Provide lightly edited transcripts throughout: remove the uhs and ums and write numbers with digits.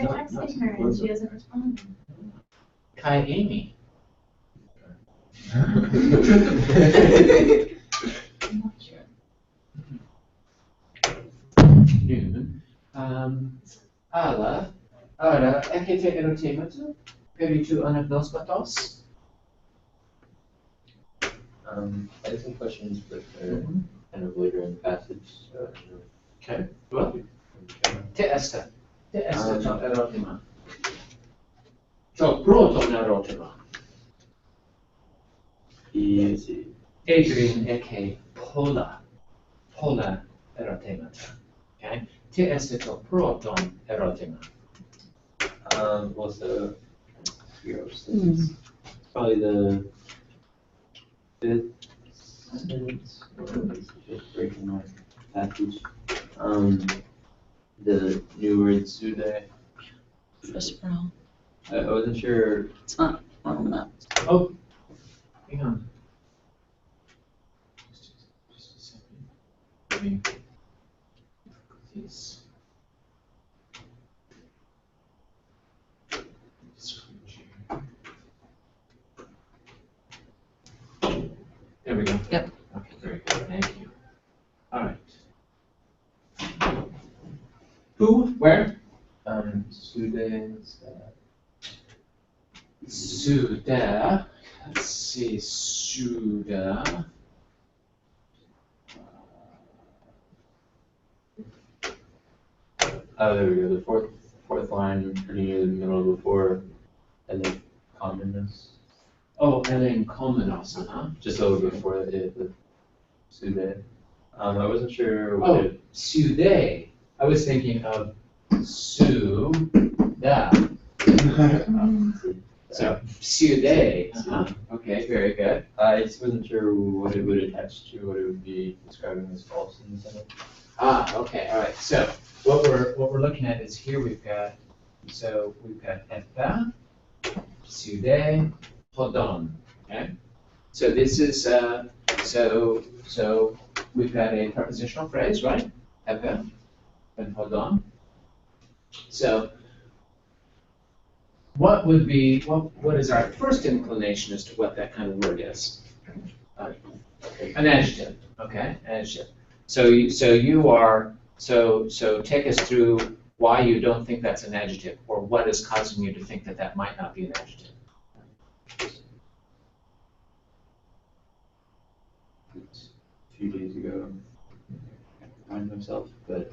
I texted her and she hasn't responded. Kai Amy. I'm not sure. Noon. Αλλά, άρα έχετε ερωτήματα περί του αναγνώσματος? I have some questions, but they're kind of later in the passage, so. Okay, well, τι έστε το ερώτημα. Το πρώτο ερώτημα. Easy. Adrian έχει πολλά ερωτήματα. Okay? Τι έστε το πρώτο ερώτημα. Well, so, it's probably the fifth sentence, or at least the fifth break in my passage. The new word sude. First row. I wasn't sure. It's not on that. Oh, hang on. Just a second. Let me these. Screen share. There we go. Yep. Okay, very good. Thank you. All right. Who? Where? Sude. Suda. Let's see. Suda. Oh, there we go. The fourth line, pretty near the middle of the four, and then commonness. Oh, Ellen Komenos, Just a little before the sude. I wasn't sure what Oh, it. Sude. I was thinking of Suda. So, Sude. Okay, very good. I just wasn't sure what it would attach to, what it would be describing as false in the sentence. Okay, all right. So, what we're looking at is here we've got Eta, Sude, Hodon. Okay. So this is so we've got a prepositional phrase, right? Eta and Hodon. So what is our first inclination as to what that kind of word is? An adjective. Okay, adjective. So take us through why you don't think that's an adjective, or what is causing you to think that that might not be an adjective. A few days ago, I find myself, but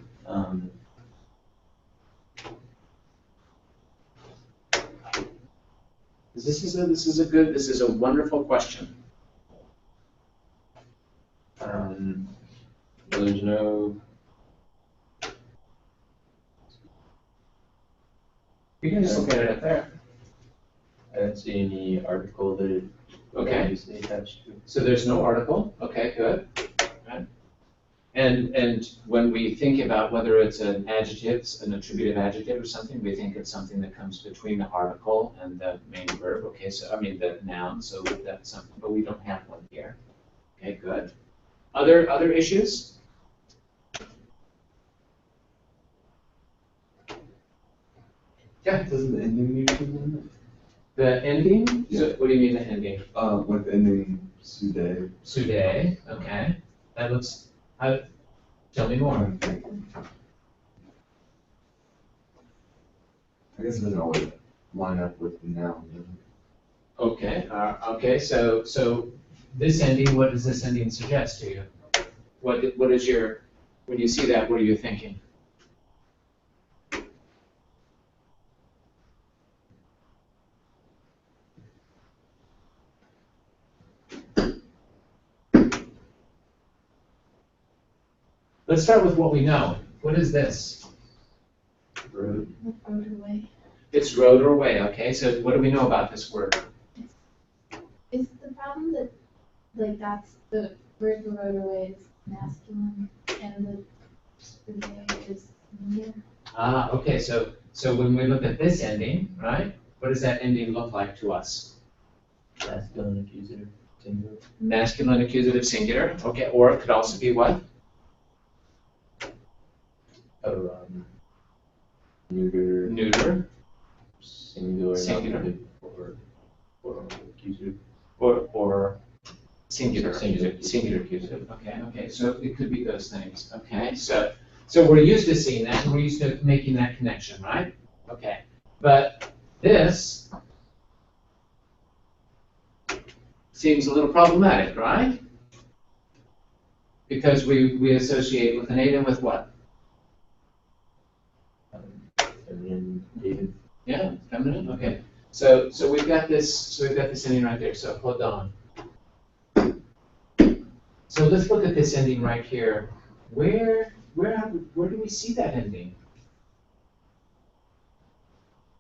This is a wonderful question. there's no. You can just look at it up there. I don't see any article that it Okay. obviously attached to. So there's no article. Okay, good. Right. And when we think about whether it's an adjective, an attributive adjective or something, we think it's something that comes between the article and the main verb. Okay, so I mean the noun. So that's something, but we don't have one here. Okay, good. Other issues? Yeah. Doesn't the ending need to be in it? The ending? Yeah. So what do you mean the ending? Like the ending sude. Sude. Okay. That looks. Tell me more. I guess it doesn't always line up with the noun, does it? Okay. Okay. So this ending. What does this ending suggest to you? What is your when you see that? What are you thinking? Let's start with what we know. What is this? Road. Road away. It's road or way, okay? So what do we know about this word? Is the problem that, like, that's the word for road away is masculine and the day is singular? Okay, so when we look at this ending, right? What does that ending look like to us? Masculine accusative singular. Masculine accusative singular, okay, or it could also be what? Oh, neuter, neuter, singular, Singular. nominative, or accusative. or singular, Singular. singular accusative. Okay, so it could be those things. Okay, so we're used to seeing that, and we're used to making that connection, right? Okay, but this seems a little problematic, right? Because we associate with an item with what? Feminine, dative. Yeah, feminine. Okay, so we've got this. So we've got this ending right there. So hold on. So let's look at this ending right here. Where do we see that ending?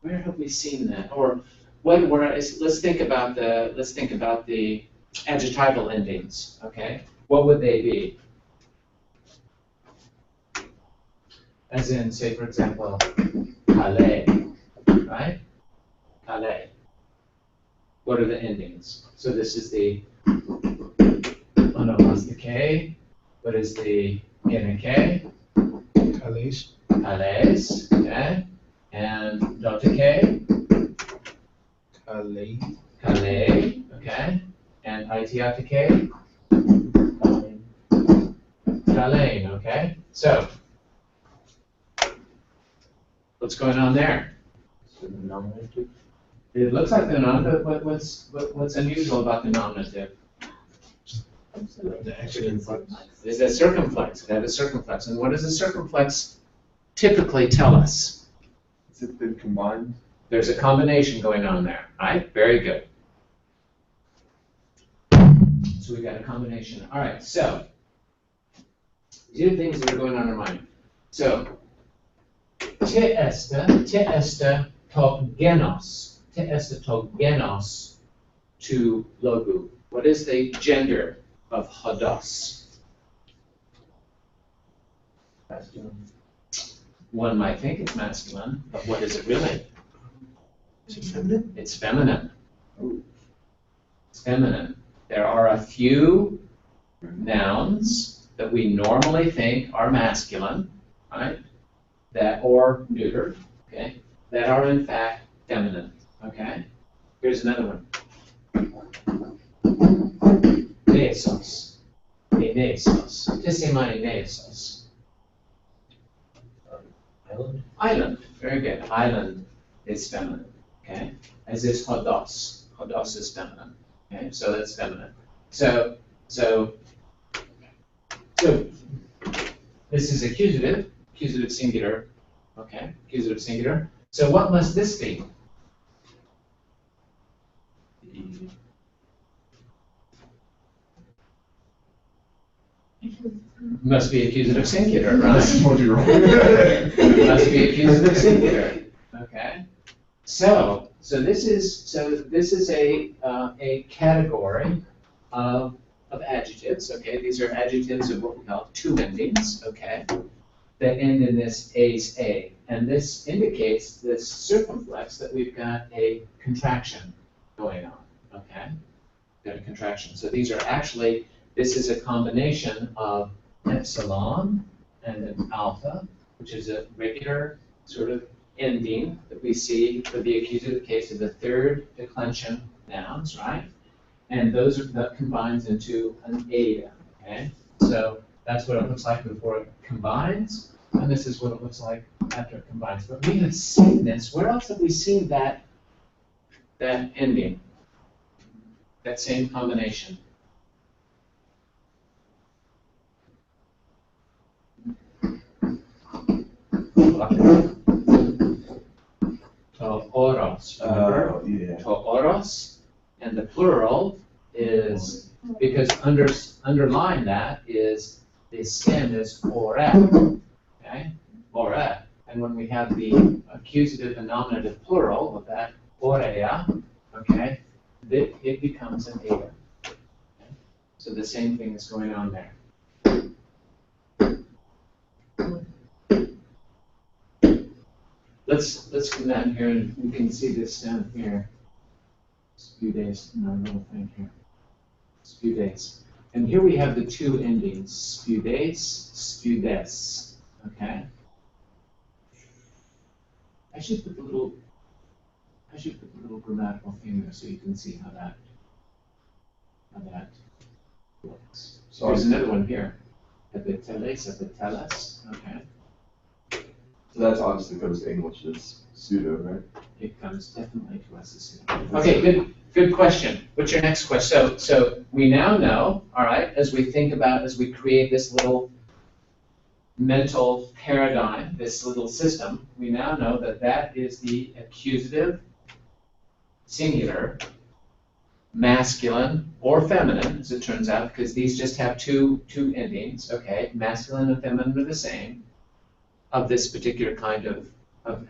Where have we seen that? Or let's think about the adjectival endings. Okay, what would they be? As in, say for example, Calais, right? Calais. What are the endings? So this is the onomastike. What is the NK? Calais. Calais, okay? And dotike? Calais. Calais, okay? And itiatike? Calais, okay? So, what's going on there? So the nominative. It looks like the nominative, but what's unusual about the nominative? The accident. Is a circumflex, it had a circumflex. And what does a circumflex typically tell us? Is it been combined? There's a combination going on there, right? Very good. So we got a combination. All right, so these are the things that are going on in our mind. So, te este to genos to logu. What is the gender of hodos? Masculine. One might think it's masculine, but what is it really? Is it feminine? It's feminine. It's feminine. There are a few nouns that we normally think are masculine, right? That or neuter, okay? That are in fact feminine, okay? Here's another one. Nesos. Nesos. Testimony nesos. Island. Island. Very good. Island is feminine, okay? As is hodos. Hodos is feminine. Okay, so that's feminine. So this is accusative singular, okay, accusative singular. So what must this be? Must be accusative singular, right? Told you wrong. Must be accusative singular. Okay. So this is a category of adjectives. Okay, these are adjectives of what we call two endings. Okay, that end in this ase a, and this indicates this circumflex that we've got a contraction going on. Okay, got a contraction. So these are actually, this is a combination of epsilon and an alpha, which is a regular sort of ending that we see for the accusative case of the third declension nouns, right? And that combines into an eta, okay? So that's what it looks like before it combines, and this is what it looks like after it combines. But we have seen this. Where else have we seen that ending? That same combination? To oros, remember? Yeah. To oros, and the plural is, because underlying that is, the stem is ore, okay? Ore, and when we have the accusative and nominative plural of that orea, okay, it becomes an eta. Okay? So the same thing is going on there. Let's come down here and we can see this down here. Spudes, no little thing here. Spudes. And here we have the two endings, spudes, spudes. Okay? I should put the little grammatical thing there so you can see how that looks. So there's another one here. Epiteles, epiteles, okay. So that's obviously comes to English as pseudo, right? It comes definitely to us as pseudo. Okay, good question. What's your next question? So we now know, all right, as we create this little mental paradigm, this little system, we now know that that is the accusative, singular, masculine or feminine, as it turns out, because these just have two endings, okay? Masculine and feminine are the same, of this particular kind of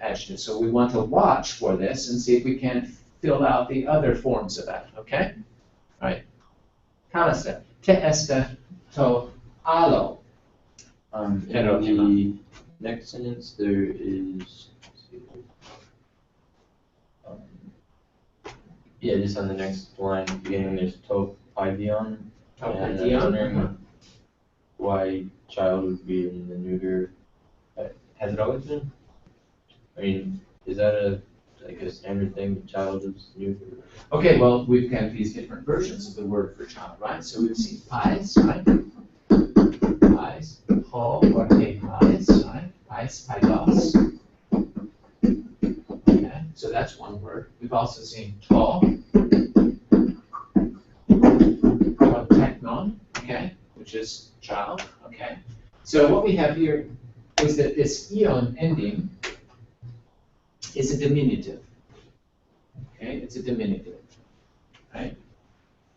adjective. So we want to watch for this and see if we can fill out the other forms of that, okay? All right. Kalasta, te esta to alo. In the next sentence, there is, yeah, just on the next line, beginning, there's to paidion. And I was wondering why child would be in the neuter. Has it always been? I mean, is that like a standard thing, child is neuter? Okay, well, we've got these different versions of the word for child, right? So we've seen pais, right? Pais, ho or he pais, right? Pais, paidos. Okay, so that's one word. We've also seen to, or teknon, okay, which is child, okay. So what we have here is that this ion ending is a diminutive. Okay, it's a diminutive, right?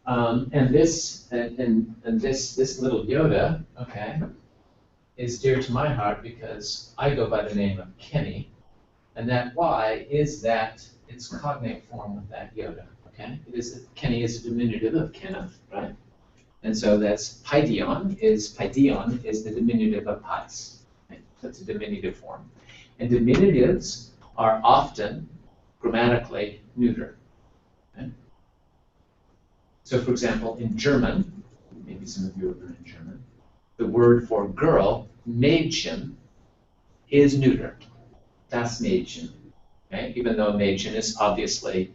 And this little Yoda, okay, is dear to my heart because I go by the name of Kenny, and that Y is that its cognate form of that Yoda. Okay, Kenny is a diminutive of Kenneth, right? And so that's paidion is the diminutive of pais. Right? That's a diminutive form, and diminutives are often grammatically neuter. Okay? So, for example, in German, maybe some of you have learned German, the word for girl, Mädchen, is neuter. Das Mädchen. Okay? Even though Mädchen is obviously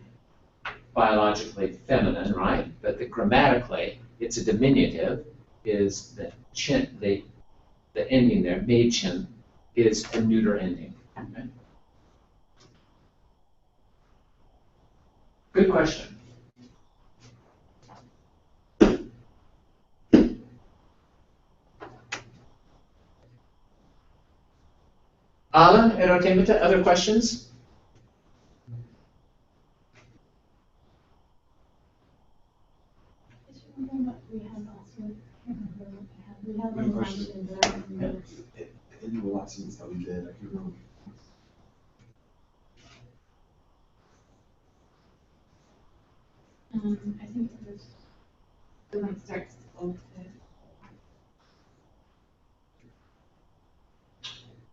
biologically feminine, right? But grammatically, it's a diminutive, is the chin, the ending there, Mädchen, is a neuter ending. Okay? Good question. Alan, Erotemita, other questions? Is there something that we had last week? I can't remember what we had. We had Good one question. question, but I don't remember. In the last sentence that we did, I can remember. I think it was the one that starts with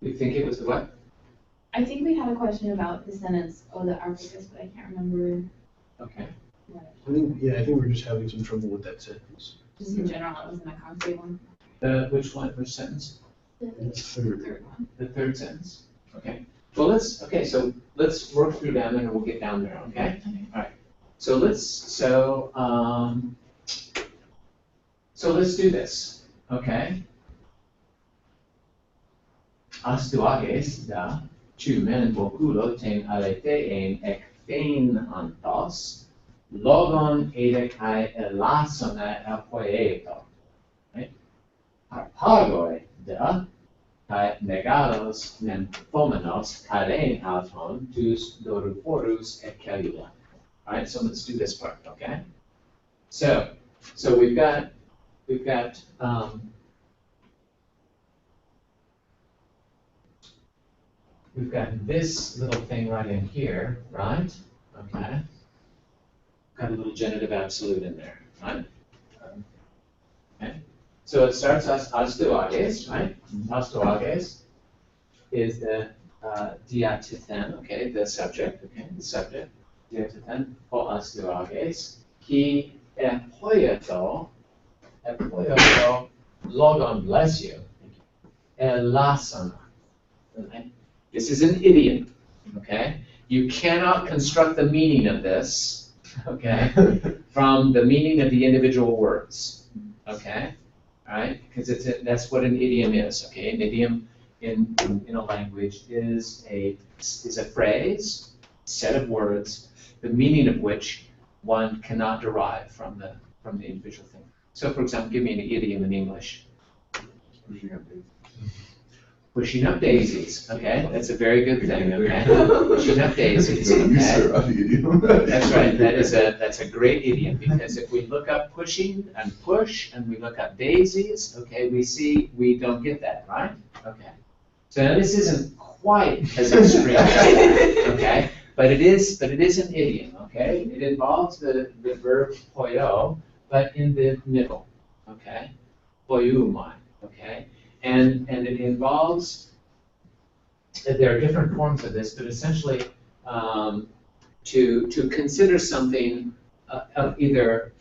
You think it was the what? I think we had a question about the sentence, the archivist, but I can't remember Okay. what. I think we're just having some trouble with that sentence. Just in general, it wasn't a concrete one. Which one? Which sentence? It's The third. third one. The third sentence. Okay. Well, so let's work through them and we'll get down there. Okay. All right. So let's do this. Okay. Astuages da tumen vokulo ten alethein ekthein antos logon ede kai elasona apoieto. Right? Harpagoi da kai megalos nymphomenos kairein auton tus doruporus ekelula. All right, so let's do this part, okay? So we've got this little thing right in here, right? Okay. Got a little genitive absolute in there, right? Okay. So it starts as astuages, right? Astuages is the diatithen, okay, the subject, okay, the subject. Diatithen ho astuages. He epoieto logon, bless you, elasona. Okay. This is an idiom. okay? You cannot construct the meaning of this, okay, from the meaning of the individual words, okay? All right, because that's what an idiom is, okay? An idiom in a language is a phrase, set of words, the meaning of which one cannot derive from the individual thing. So, for example, give me an idiom in English. Pushing up daisies. Pushing up daisies, okay? That's a very good thing, okay? Pushing up daisies, No, you, okay? sir, of the idiom. That's right, that's a great idiom, because if we look up pushing and push, and we look up daisies, okay, we don't get that, right? Okay. So now this isn't quite as extreme, okay? But it is an idiom, okay? It involves the verb poio, but in the middle, okay? Poiumai, okay? And it involves, there are different forms of this, but essentially to consider something of either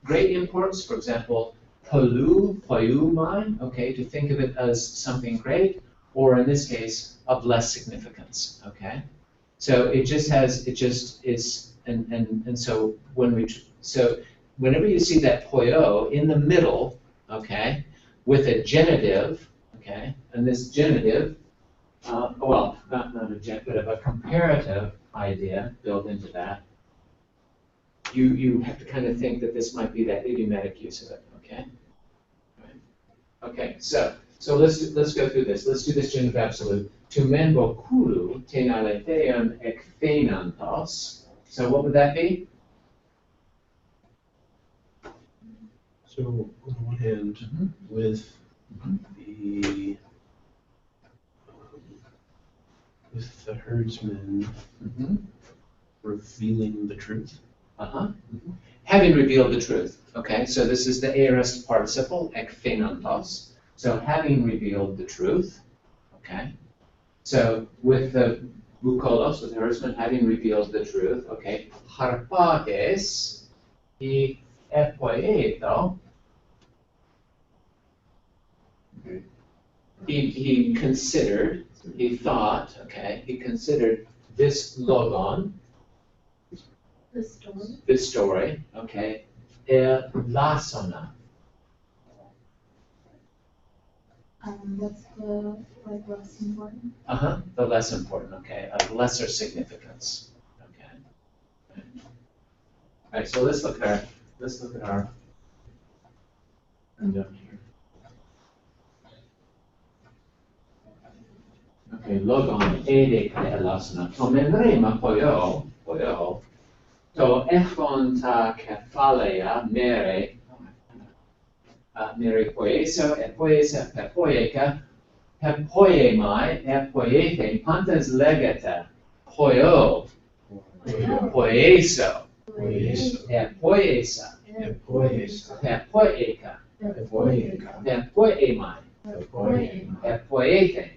great importance, for example, poiumai, okay, to think of it as something great, or in this case, of less significance, okay? So it just is, and so so whenever you see that poio in the middle, okay, with a genitive, okay, and this genitive, well, not a genitive, but a comparative idea built into that, you have to kind of think that this might be that idiomatic use of it, okay? Right. Okay, so let's go through this. Let's do this genitive absolute. To menbo kulu tenaletheon ekphenantos. So what would that be? So on the one hand, with the herdsman revealing the truth. Having revealed the truth. Okay, so this is the aorist participle, ekphenantos. So having revealed the truth. Okay. So with the bukolos, with the herdsman, having revealed the truth. Okay. Harpages I epoieto. Okay. He considered, he thought, okay, he considered this logon, this story, okay, lasona. What's the, like, less important? The less important, okay, of lesser significance, okay. All right, so let's look at our note here. Okay, logon ede kai elasna. To menrema poio, to echon ta kephalea mere, mere poieso, e poiesa per poieca, per poiemai, e poiete, pantas legata, poio, poieso, e poiesa, per poieca, per poiemai, e poiete,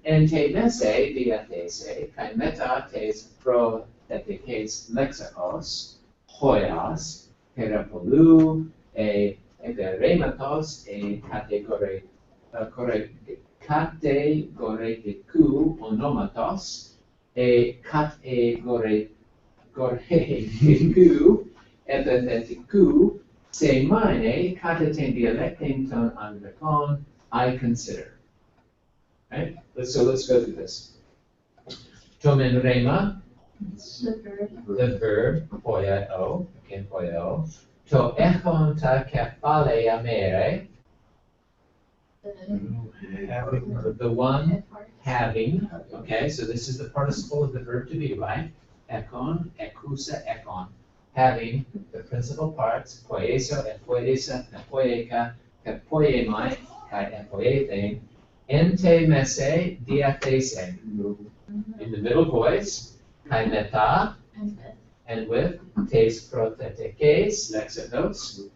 ente mese diathese, kai meta tes pro ethikes lexikos, hoias, perapolu, e eperematos, e kategoretiku onomatos, e kategoretiku epithetiku, se mine kataten dialecten ton anglicon, I consider. Right? So let's go through this. Tomen rema, the verb, poieo, okay, poieo. To echon ta kephalea mere, the one having, okay, so this is the participle of the verb to be, right? Echon, ekusa, echon. Having the principal parts, poieso, epoiesa, epoieca, epoiemai, kai epoiethe, ente mese diathese, in the middle voice, kai meta, and with, tes prothetekes, lexicos,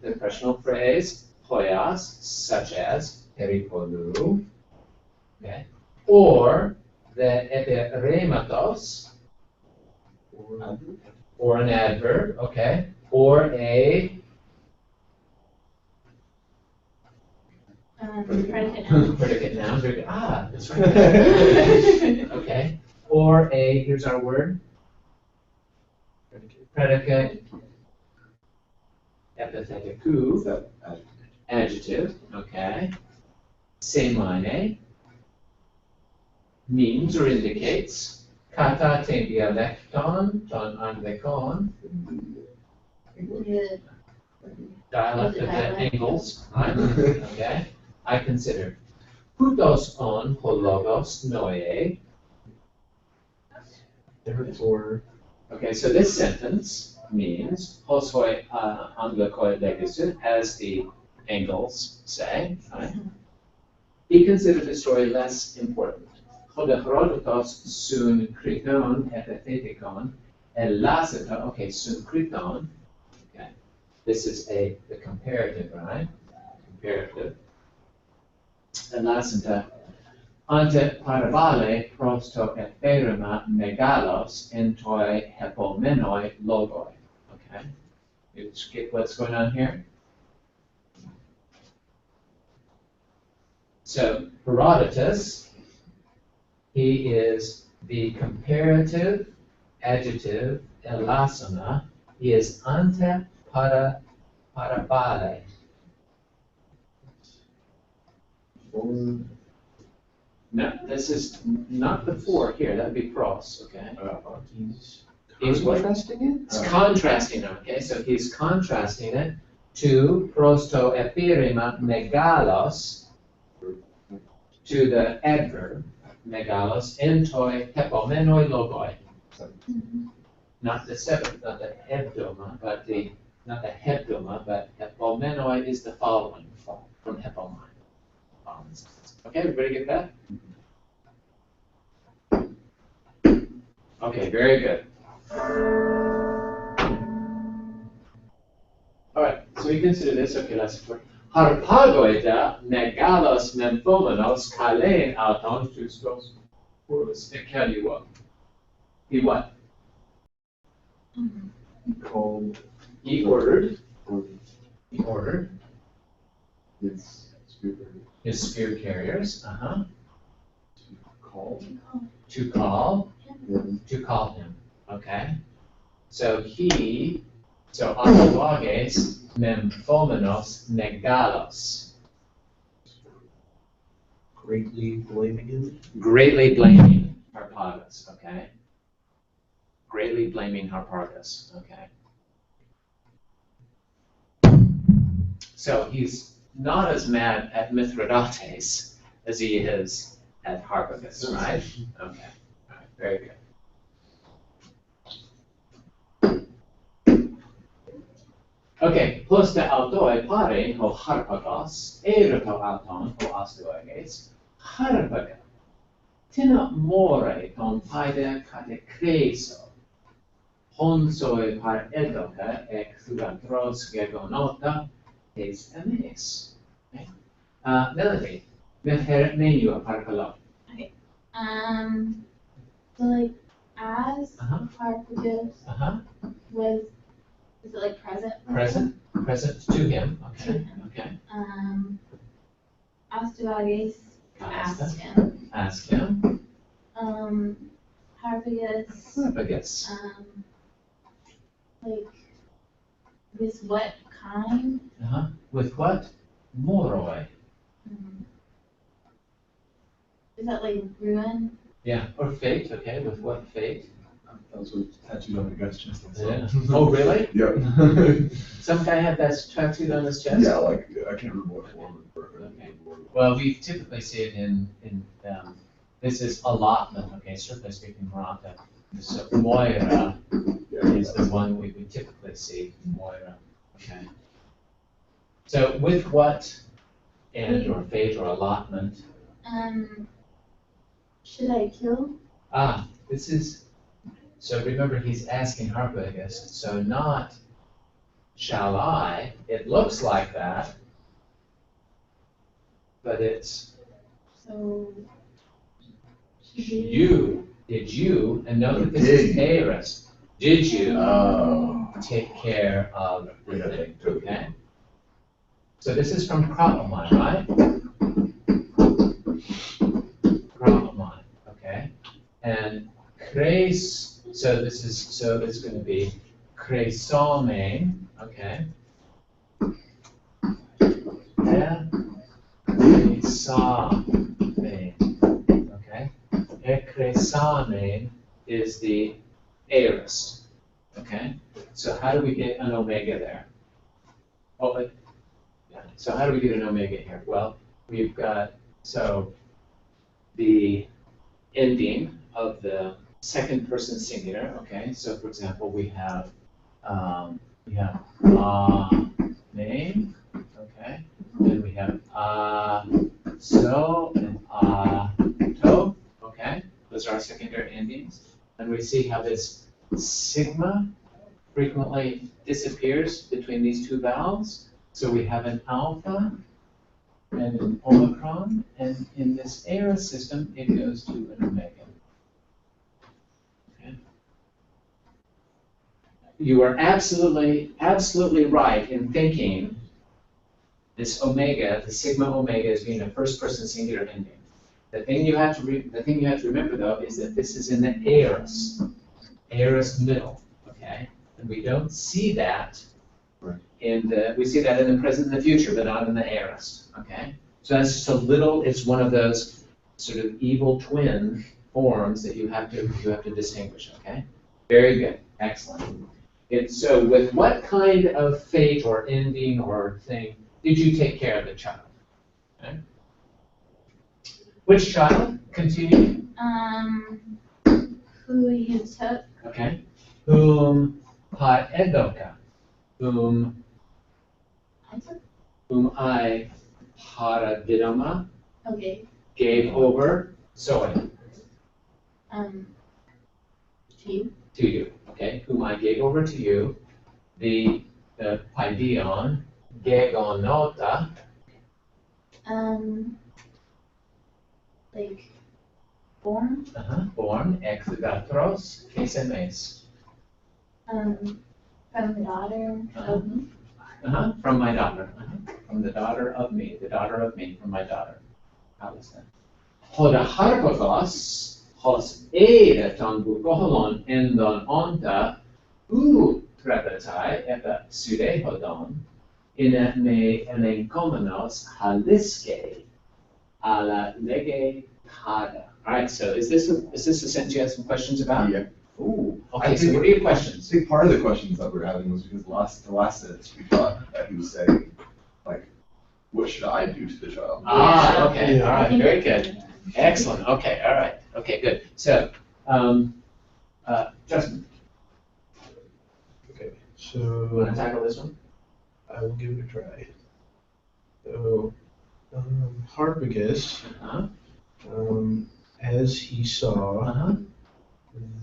the personal phrase, hoias, such as, peripolu, okay, or the eperematos, or an adverb, okay, or a Predicate noun. Predicate noun, very good. Ah, that's right. Okay. Or here's our word. Predicate. Epithetiku. Adjective, okay. Semine. Means or indicates. Kata ten dialecton, ton anglekon. The Dialect of the Angles, right? Okay. I consider. Hutos on hologos noe. Therefore, Okay, so this sentence means hosoi anglekoi legisu, as the Angles say, right? He considered the story less important. Hodechrodotos sun kriton epithetikon elasita. Okay, sun kriton. Okay, this is the comparative, right? Comparative. Elasita. Ante parabole prosto eferima megalos entoi hepomenoi logoi. Okay, you get what's going on here? So Herodotus, he is the comparative adjective elasona. He is ante parabole. No, this is not before here. That'd be pros. Okay. he's He's what? contrasting it? It's contrasting. Okay, so he's contrasting it to prosto epirima megalos, to the adverb megalos entoi hepomenoi logoi. Not the seventh, not the hebdoma, but not the hebdoma, but hepomenoi is the following from hepomai. Okay, everybody get that? Okay, very good. All right, so we consider this. Okay, let's explore. Harpagoida megalos nymphomenos kalein auton justos purus ekeliua. He what? Called. He ordered. Or He ordered it's speaker. his spear carriers. Called. To call. Him. To call him. Okay. So apologes nymphomenos megalos. Greatly blaming him. Greatly blaming Harpagus, okay? Greatly blaming Harpagus, okay? So he's not as mad at Mithridates as he is at Harpagus, right? Okay, all right, very good. Okay, plus the autoi pare ho Harpagos, ereto auton ho astoiges, Harpaga. Tina more ton paide kate creso. Honsoi par edoca ex thugantros gegonota es emes. Melody, menua parcalo. So like, as Uh-huh. Harpagus was, is it like present? Present to him, okay, okay. Astyages Asked asked him. Ask him. Harpagus, Harpagus. like, with what kind? With what? Moroi. Is that like ruin? Yeah, or fate, okay, with what fate? That was what tattooed on the guy's chest. Yeah. Oh, really? Yep. Some guy had that tattooed on his chest? Yeah, like, I can't remember what form. Okay. Well, we typically see it in this is allotment, okay, strictly speaking, Maranta. So Moira is the one we would typically see, Moira, okay. So with what end or fate or allotment? Should I kill? This is, so remember he's asking Harpagus, so not shall I, it looks like that, but it's So, should we? you, did you, and note that this is aorist, did you take care of the thing, okay? So this is from Krappelmann, right? And so it's going to be kresomen, okay? Ekresamen, okay? Ekresamen is the aorist, okay? So how do we get an omega there? So how do we get an omega here? Well, we've got, so the ending of the second person singular, okay? So for example, we have name, okay? Then we have so and to, okay? Those are our secondary endings. And we see how this sigma frequently disappears between these two vowels. So we have an alpha and an omicron, and in this aorist system, it goes to an omega. Okay. You are absolutely right in thinking this omega, the sigma omega, is being a first-person singular ending. The thing you have to remember though is that this is in the aorist middle, okay? And we don't see that we see that in the present and the future, but not in the aorist, okay? So that's just it's one of those sort of evil twin forms that you have to distinguish, okay? Very good, excellent. So with what kind of fate or ending or thing did you take care of the child? Okay. Which child? Continue. Who you took? Okay. Whom paedoka. Whom I paradidoma Okay. gave over. So To you. Okay. Whom I gave over to you. The paidion gegonota. like born. Born ex gatros kesemes. From the daughter of me. From my daughter. From the daughter of me. The daughter of me. From my daughter. How is that? Hoda harpagos hos ereton bukoholon endon onta trepatai eta sudehodon in me elenkomenos haliske ala lege tada. All right, so is this a sentence you have some questions about? Yeah. Ooh, I okay, so think- what are your questions? I think part of the questions that we're having was because the last sentence we thought that he was saying, like, what should I do to the child? Ah, okay, all I right, think very that's- good. Excellent, okay, all right, okay, good. So, Justin, Okay, you want to so tackle this one? I will give it a try. So, Harpagus, Uh-huh, as he saw uh-huh,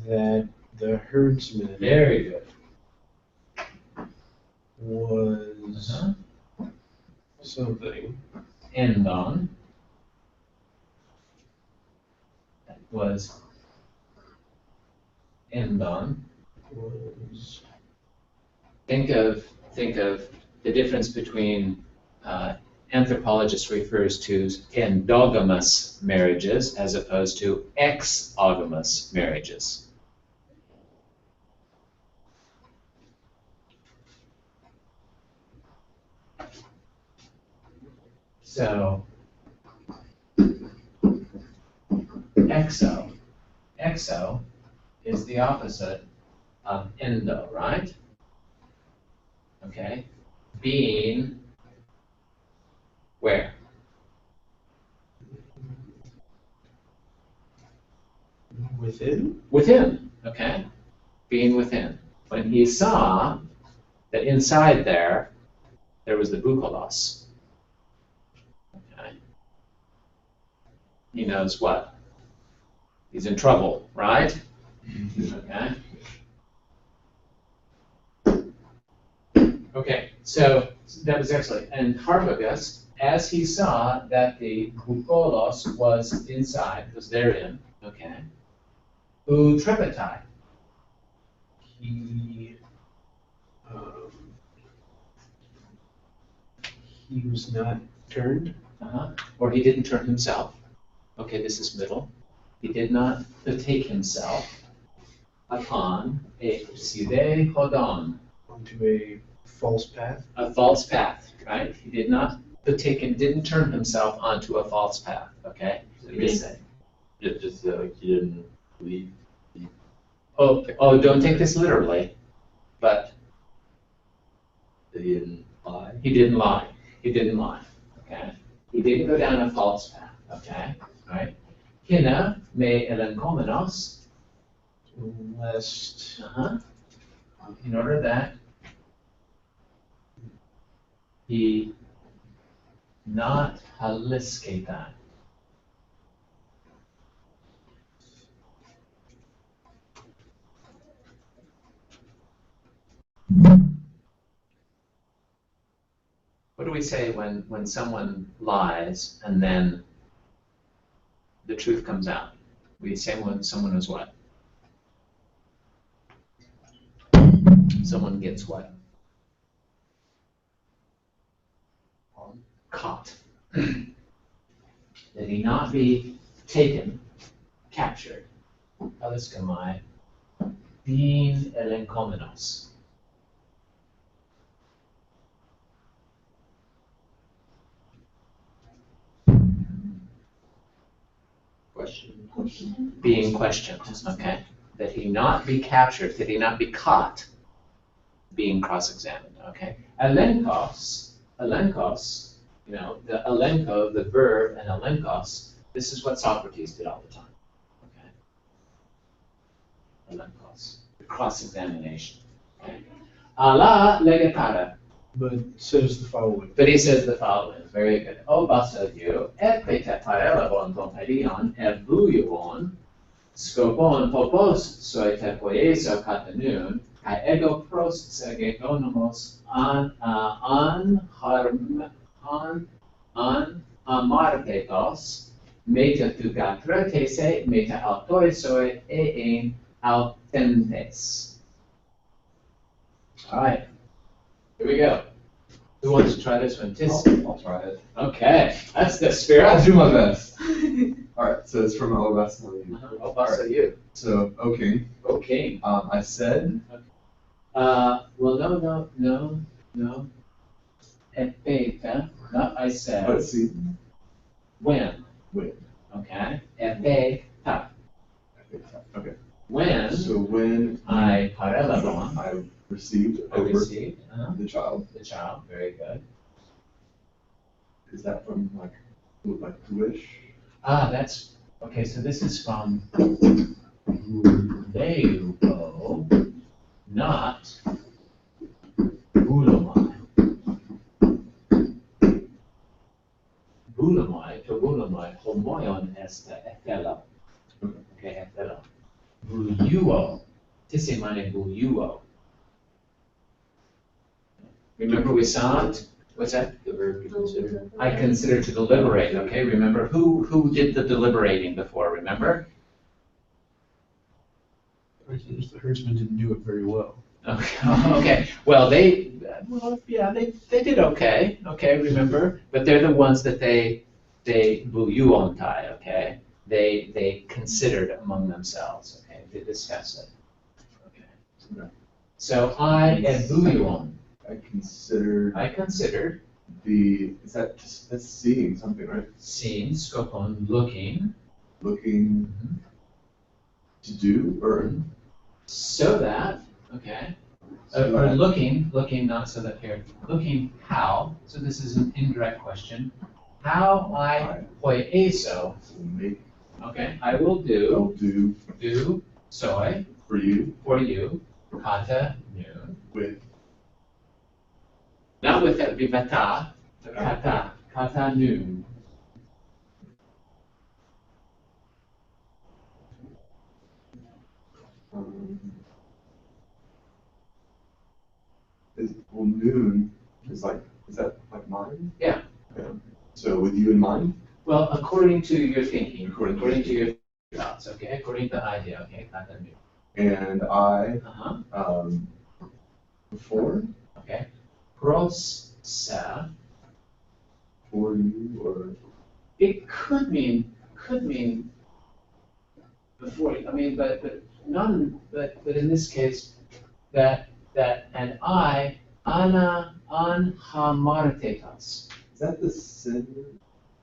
that the herdsman very good. was Uh-huh. something, Endon. That was Endon. was Think of the difference between anthropologist refers to endogamous marriages as opposed to exogamous marriages. So, exo is the opposite of endo, right? Okay, being where? within. Within, okay? Being within. When he saw that inside there was the bukolos, okay? He knows what? He's in trouble, right? Okay? Okay, so that was excellent. And Harpagus, as he saw that the bukolos was inside, was therein, okay? Utrepatai. He was not turned. Or he didn't turn himself. Okay, this is middle. He did not betake himself upon a side hodon, Onto a false path. a false path, right? He did not didn't turn himself onto a false path, okay? He just said, Just like he didn't believe. oh, don't take this literally, but That he didn't lie. he didn't lie. He didn't lie, okay? He didn't go down a false path, okay? Right? Hina me elenkomenos, Lest in order that he not halisketa. What do we say when someone lies and then the truth comes out? We say when someone is what? Someone gets what? Caught. That he not be taken, captured. Haliskamai, din elenkomenos. Question. Being questioned, okay? That he not be captured, that he not be caught being cross-examined, okay? Elenkos, you know, the elenko, the verb, and elenkos, this is what Socrates did all the time, okay? Elenkos, the cross-examination, okay? Ala legetara, but says the following. but he says the following, very good. O basadio, et petaparelabon pompedion, et bouillon, skopon popos soi tepoieso katanun, kai ego pros segegonomos an amarpetos, meta thugatra tese, meta altoisoi ein autentes. All right, here we go. Who wants to try this one? Tis. I'll try it. Okay, that's the I'll spirit. do my best. All right, so it's from Elobas. Oh, also you. So, O King, Okay. I said, Well, no. Et beta, not I said. let's see, When. When. Okay. Et beta. Okay. When So when I parelabon, I received I over received the child, very good. is that from like Jewish? That's, okay, so this is from Leupo, not Bulamai. Bulamai, homoion est ethela. Okay, ethela. Buluo, tisse mane buluo. Remember we saw it? What's that? The verb to consider. I consider to deliberate, okay? Remember, who did the deliberating before, remember? The herdsman didn't do it very well. Okay, well, they did okay, remember? But they're the ones that they bouillontai, okay? They considered among themselves, okay? They discussed it. Okay. So I and bouillon, I considered I considered that's seeing something, right? seeing, scopon, looking, Looking to do, or so that, okay? Or looking, not so that here, looking how, so this is an indirect question, how I poieso, make, okay, I will I'll do do soy for you for you, kata noon, with not with that vivata, but kata noon. noon is that like mine? Yeah. Okay. So with you in mind? Well, according to your thinking, According to your thoughts, okay, according to the idea, okay, kata noon. And I, Uh-huh, before, okay. Pros sa, for you, or it could mean before you, I mean, but none, but in this case, that and I, ana an hamartetas. Is that the sin?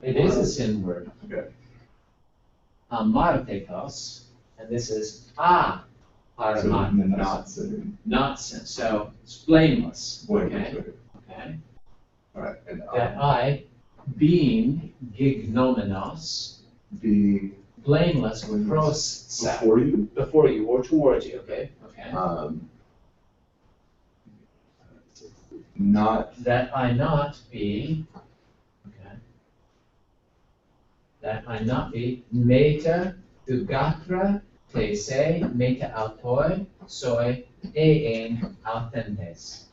It is a sin word. Okay. Hamartetas, and this is a So hamartetas. not sinning. Not sin, so it's blameless. Blameless, Okay, okay. okay. All right, and That I, being gignomenos, being blameless pros before you, or towards you, okay, okay. Not, That I not be, okay. That I not be meta dugatra te se meta autoi soi ein authentes.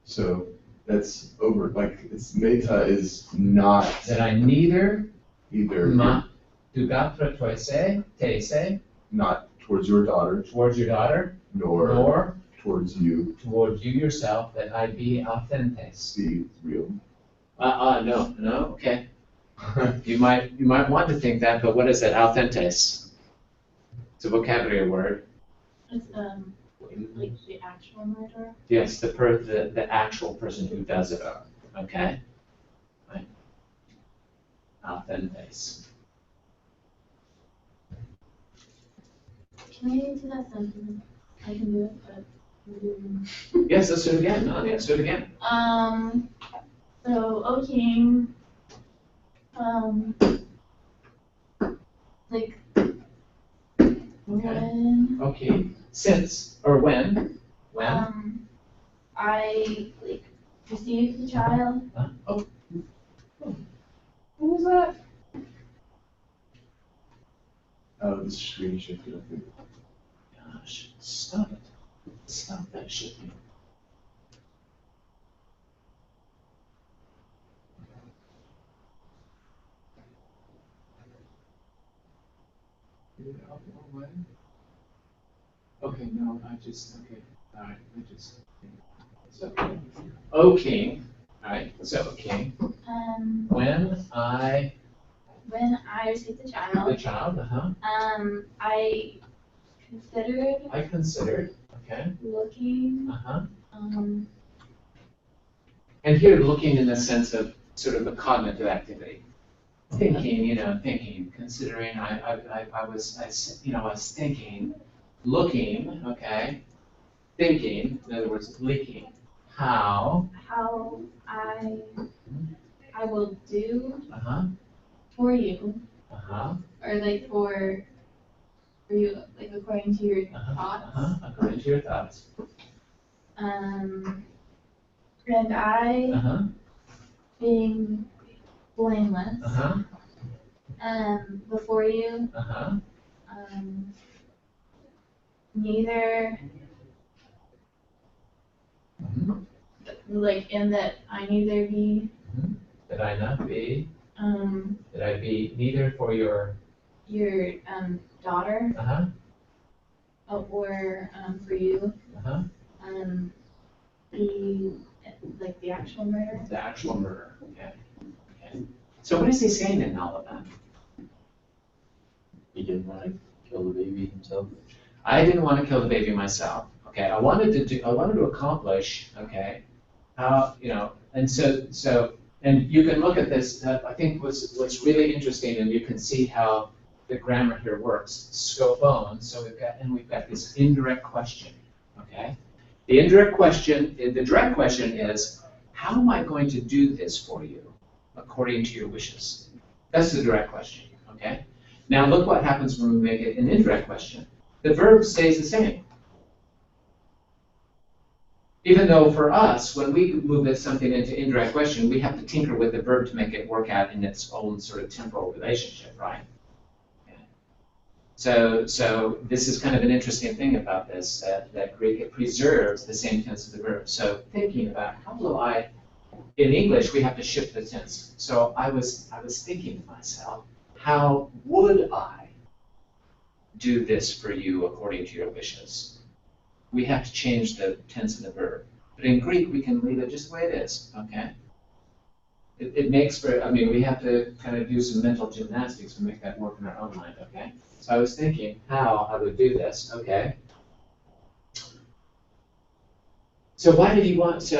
so that's over, like, it's meta is not That I neither either, ma dugatra te se not towards your daughter, towards your daughter, nor nor towards you, towards you yourself, that I be authentes. be real. No, okay. You might want to think that, but what is it, authentes? It's a vocabulary word. It's, like the actual murderer. Yes, the actual person who does it, okay? Right. Authentes. Can I do that sentence? I can do it, but. Yes, let's do it again, no, let's do it again. So, O King, like, when, Okay, since, or when, I, like, received the child. oh, Who was that? Oh, the screen shifted, I think. gosh, stop it. Stop that shifting. Okay, no, okay, all right, so, O King, all right, so O King, when I, When I received the the child, child, I considered okay, looking, and here looking in the sense of sort of a cognitive activity. Thinking, considering, I was thinking, looking, okay, thinking, in other words, leaking, how, how I will do uh-huh, for you, uh-huh, or like for you, like according to your thoughts. according to your thoughts, And I, uh-huh, being blameless, uh-huh, before you, uh-huh, neither, like, in that I neither be, that I not be, um, that I be neither for your, your, daughter, uh-huh, or, for you, uh-huh, be, like, the actual murder. the actual murder, okay, okay. So what is he saying in all of that? He didn't want to kill the baby himself. I didn't want to kill the baby myself, okay, I wanted to accomplish, okay, how, and so, and you can look at this, I think what's really interesting, and you can see how the grammar here works, scopone, so we've got this indirect question, okay? The indirect question, the direct question is, how am I going to do this for you according to your wishes? That's the direct question, okay? Now look what happens when we make it an indirect question. The verb stays the same. Even though for us, when we move something into indirect question, we have to tinker with the verb to make it work out in its own sort of temporal relationship, right? Okay. So this is kind of an interesting thing about this, that Greek, it preserves the same tense of the verb. So thinking about how will I, in English, we have to shift the tense. So I was thinking to myself, how would I do this for you according to your wishes? We have to change the tense of the verb. But in Greek, we can leave it just the way it is, okay? it makes for, I mean, we have to kind of do some mental gymnastics to make that work in our own mind, okay? So I was thinking how I would do this, okay? So why did he want,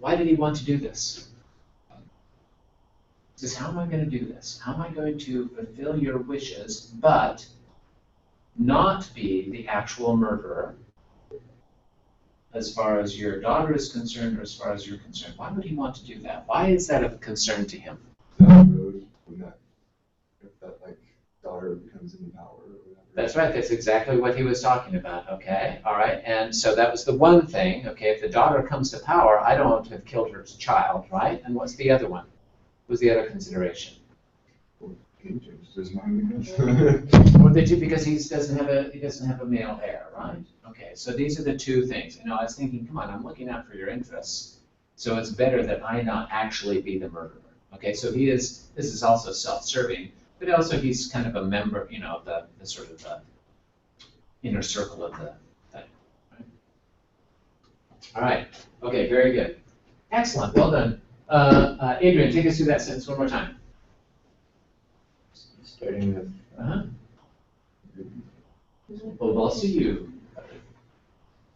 why did he want to do this? He says, how am I going to do this? How am I going to fulfill your wishes, but not be the actual murderer as far as your daughter is concerned or as far as you're concerned? Why would he want to do that? Why is that of concern to him? Down the road, if that like daughter becomes in power or whatever. That's right, that's exactly what he was talking about, okay? All right, and so that was the one thing, okay? If the daughter comes to power, I don't want to have killed her child, right? And what's the other one? What's the other consideration? He changed his mind, I guess. What they do because he doesn't have a male heir, right? Okay, so these are the two things. You know, I was thinking, come on, I'm looking out for your interests, so it's better that I not actually be the murderer. Okay, so this is also self-serving, but also he's kind of a member, you know, of the sort of the inner circle of the thing. Right? All right. Okay. Very good. Excellent. Well done. Adrian, take us through that sentence one more time. Starting with Well, we'll see you.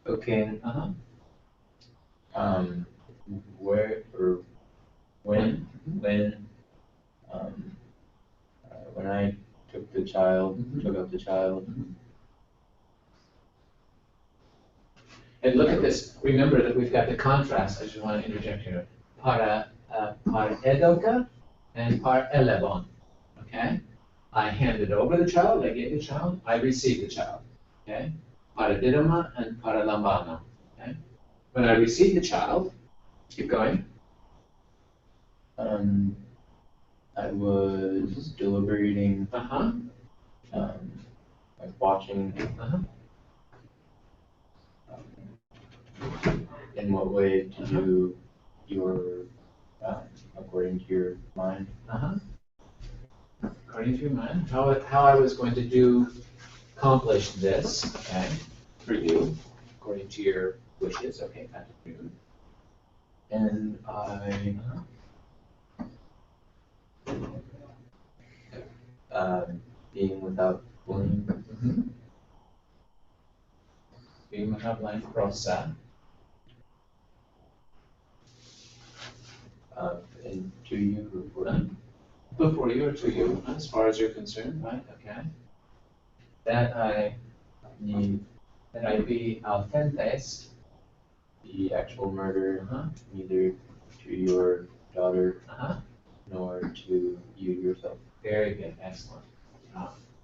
okay. Uh-huh. Where or when when I took up the child. And look at this. Remember that we've got the contrast. I just want to interject here. Par edoka and par elevon. Okay? I handed over the child, I gave the child, I received the child. Okay? Para didoma and para lambana. Okay? When I received the child, keep going. I was deliberating, Uh-huh. like watching Uh-huh. in what way to do your, according to your mind. Uh-huh. According to your mind, how I was going to accomplish this, okay, for you, according to your wishes, okay, that's good. And I, being without blame, Mm-hmm. Being without blame, prosa. and to you before Before you or to you, as far as you're concerned, right? Okay. That I be authentes, the actual murder, uh-huh, neither to your daughter uh-huh. nor to you yourself. Very good, excellent.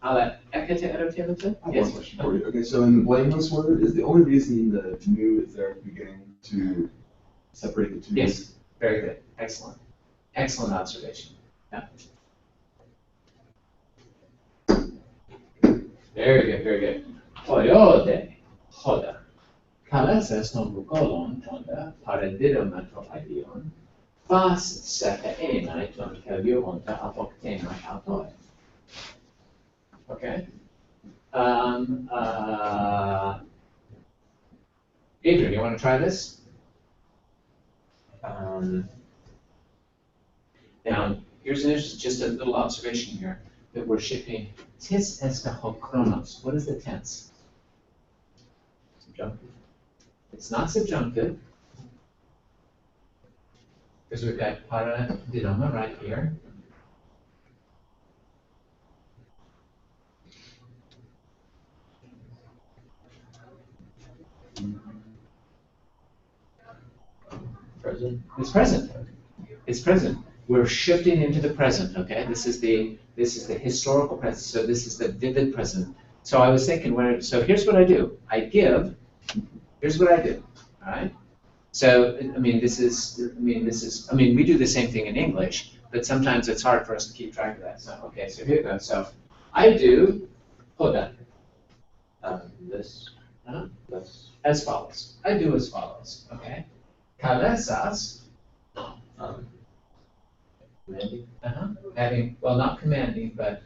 Ala ekete erotelete? I have one question for you. Okay, so in the blameless word, is the only reason the new is there at the beginning to separate the two? Yes, very good, excellent. Excellent observation. Yeah. Very good, very good. Hoyode, hoda. Kalasas non bukolon tonda, paradidoma to ideon, fas seta enai ton kelio onta apoktenai autoi. Okay. Adrian, you want to try this? Now, here's just a little observation here that we're shifting. Tis esta ho chronos. What is the tense? Subjunctive. It's not subjunctive. Because we've got para didoma right here. Present. It's present. It's present. We're shifting into the present, okay? This is the historical present, so this is the vivid present. So I was thinking, so here's what I do. I give, here's what I do, all right? So, I mean, we do the same thing in English, but sometimes it's hard for us to keep track of that. So, okay, so here we go. So, I do, hoda. This. This. As follows. I do as follows, okay? Kalesas, Commanding. having, well, not commanding, but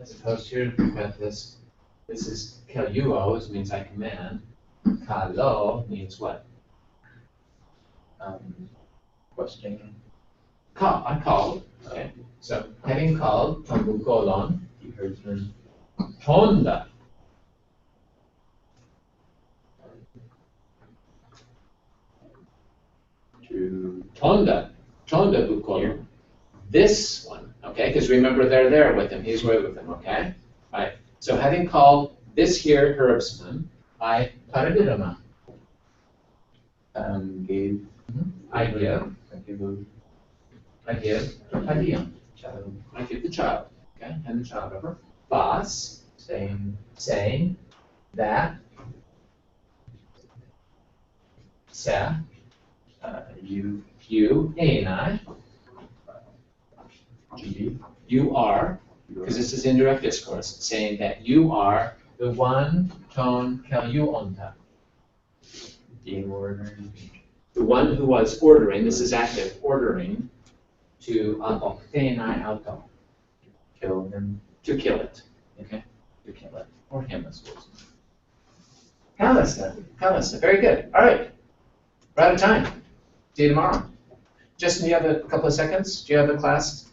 as opposed here, we've got this. This is kaluo, which means I command. Kalo means what? questioning I called, okay. So having called, pagbukolon, the herdsman. tonda. To Tonda bukolon. This one, okay, because remember they're there with him, he's right with them, okay? All right, so having called this here herdsman, I paradirama. gave. I give I give a padium. child I give the child, okay, hand the child over. Vas, saying that sa, you you, enai, to be you are, because this is indirect discourse, saying that you are the one ton you onta. being ordered The one who was ordering, this is active, ordering to enai auto, kill him. to kill it, okay, to kill it, or him, I suppose. Kalista, very good, all right. We're out of time. See you tomorrow. Justin, do you have a couple of seconds? Do you have a class